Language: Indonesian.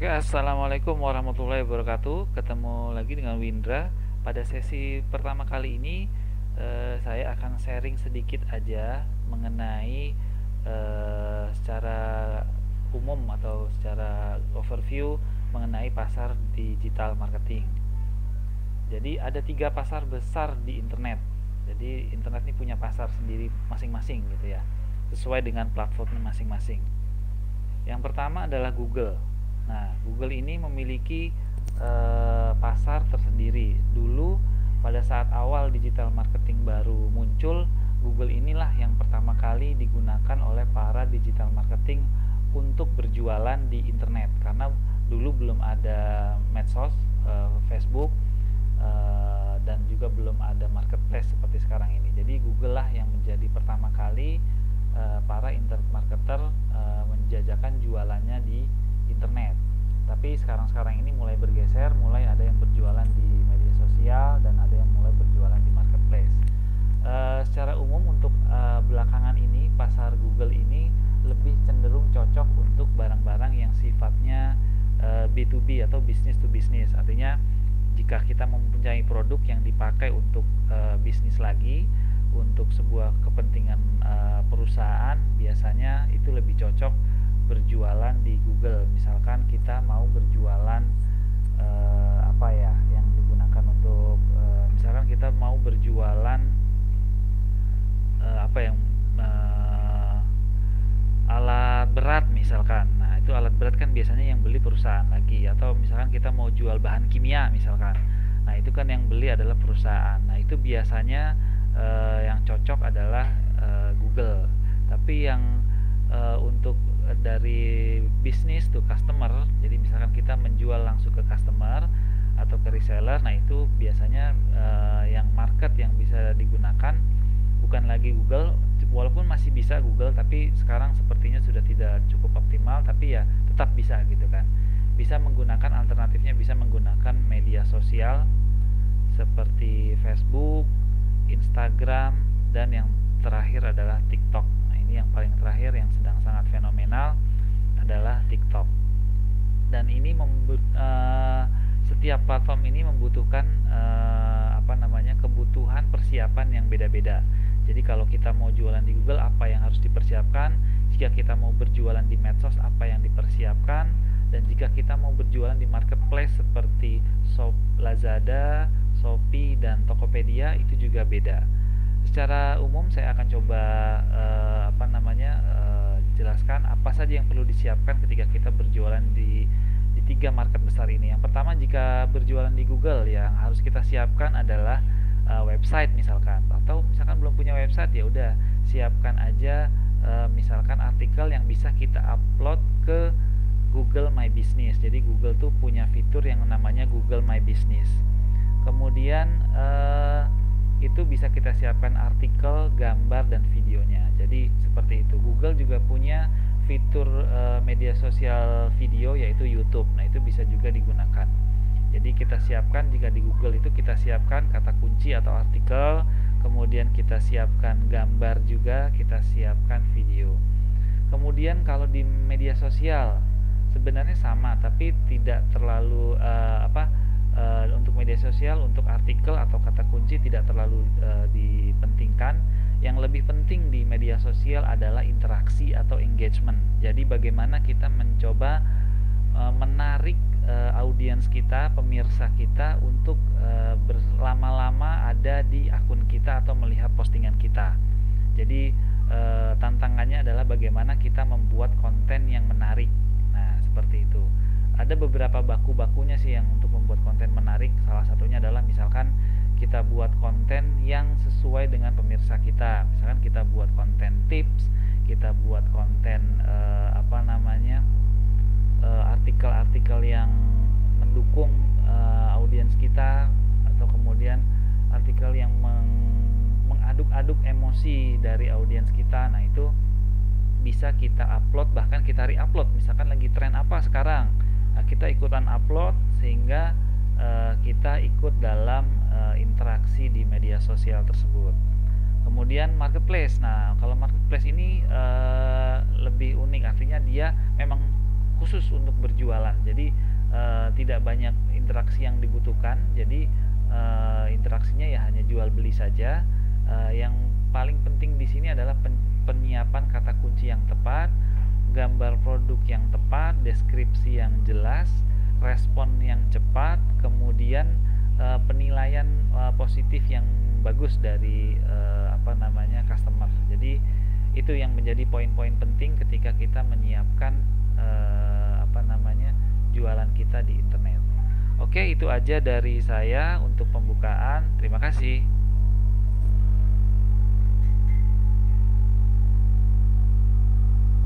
Oke, assalamualaikum warahmatullahi wabarakatuh. Ketemu lagi dengan Windra. Pada sesi pertama kali ini, saya akan sharing sedikit aja mengenai secara umum atau secara overview mengenai pasar digital marketing. Jadi ada 3 pasar besar di internet. Jadi internet ini punya pasar sendiri masing-masing gitu ya, sesuai dengan platformnya masing-masing. Yang pertama adalah Google. Nah, Google ini memiliki pasar tersendiri. Dulu pada saat awal digital marketing baru muncul, Google inilah yang pertama kali digunakan oleh para digital marketing untuk berjualan di internet. Karena dulu belum ada medsos, Facebook, dan juga belum ada marketplace seperti sekarang ini. Jadi Google lah yang menjadi pertama kali para internet marketer menjajakan jualannya di internet. Tapi sekarang ini mulai bergeser, mulai ada yang berjualan di media sosial dan ada yang mulai berjualan di marketplace. Secara umum untuk belakangan ini pasar Google ini lebih cenderung cocok untuk barang-barang yang sifatnya B2B atau business to business. Artinya jika kita mempunyai produk yang dipakai untuk bisnis lagi, untuk sebuah kepentingan perusahaan, biasanya itu lebih cocok berjualan di Google. Misalkan kita mau berjualan apa ya yang digunakan untuk misalkan kita mau berjualan apa yang alat berat misalkan. Nah, itu alat berat kan biasanya yang beli perusahaan lagi, atau misalkan kita mau jual bahan kimia misalkan. Nah, itu kan yang beli adalah perusahaan. Nah, itu biasanya yang cocok adalah Google. Tapi yang untuk dari bisnis to customer, jadi misalkan kita menjual langsung ke customer atau ke reseller, nah itu biasanya yang market yang bisa digunakan bukan lagi Google, walaupun masih bisa Google, tapi sekarang sepertinya sudah tidak cukup optimal, tapi ya tetap bisa gitu kan. Bisa menggunakan alternatifnya, bisa menggunakan media sosial seperti Facebook, Instagram, dan yang terakhir adalah TikTok. Nah, ini yang paling terakhir yang sedang sangat fenomenal adalah TikTok. Dan ini setiap platform ini membutuhkan kebutuhan persiapan yang beda-beda. Jadi kalau kita mau jualan di Google, apa yang harus dipersiapkan? Jika kita mau berjualan di medsos, apa yang dipersiapkan? Dan jika kita mau berjualan di marketplace seperti Lazada, Shopee, dan Tokopedia, itu juga beda. Secara umum saya akan coba jelaskan apa saja yang perlu disiapkan ketika kita berjualan di 3 market besar ini. Yang pertama, jika berjualan di Google, yang harus kita siapkan adalah website misalkan, atau misalkan belum punya website, ya udah siapkan aja misalkan artikel yang bisa kita upload ke Google My Business. Jadi Google tuh punya fitur yang namanya Google My Business. Kemudian itu bisa kita siapkan artikel, gambar, dan videonya. Jadi seperti itu. Google juga punya fitur media sosial video, yaitu YouTube. Nah, itu bisa juga digunakan. Jadi kita siapkan, jika di Google itu kita siapkan kata kunci atau artikel, kemudian kita siapkan gambar juga, kita siapkan video. Kemudian kalau di media sosial sebenarnya sama, tapi tidak terlalu untuk media sosial, untuk artikel atau kata kunci tidak terlalu dipentingkan. Yang lebih penting di media sosial adalah interaksi atau engagement. Jadi bagaimana kita mencoba menarik audiens kita, pemirsa kita untuk berlama-lama ada di akun kita atau melihat postingan kita. Jadi tantangannya adalah bagaimana kita membuat konten yang menarik. Nah, seperti itu. Ada beberapa baku-bakunya sih yang untuk membuat konten menarik. Salah satunya adalah misalkan kita buat konten yang sesuai dengan pemirsa kita. Misalkan kita buat konten tips, kita buat konten artikel-artikel yang mendukung audiens kita, atau kemudian artikel yang mengaduk-aduk emosi dari audiens kita. Nah, itu bisa kita upload, bahkan kita re-upload. Misalkan lagi tren apa sekarang, nah, kita ikutan upload sehingga kita ikut dalam interaksi di media sosial tersebut. Kemudian marketplace. Nah, kalau marketplace ini lebih unik, artinya dia memang khusus untuk berjualan. Jadi tidak banyak interaksi yang dibutuhkan. Jadi interaksinya ya hanya jual beli saja. Yang paling penting di sini adalah penyiapan kata kunci yang tepat, gambar produk yang tepat, deskripsi yang jelas, respon yang cepat, kemudian penilaian positif yang bagus dari customer. Jadi itu yang menjadi poin-poin penting ketika kita menyiapkan jualan kita di internet. Oke, itu aja dari saya untuk pembukaan. Terima kasih.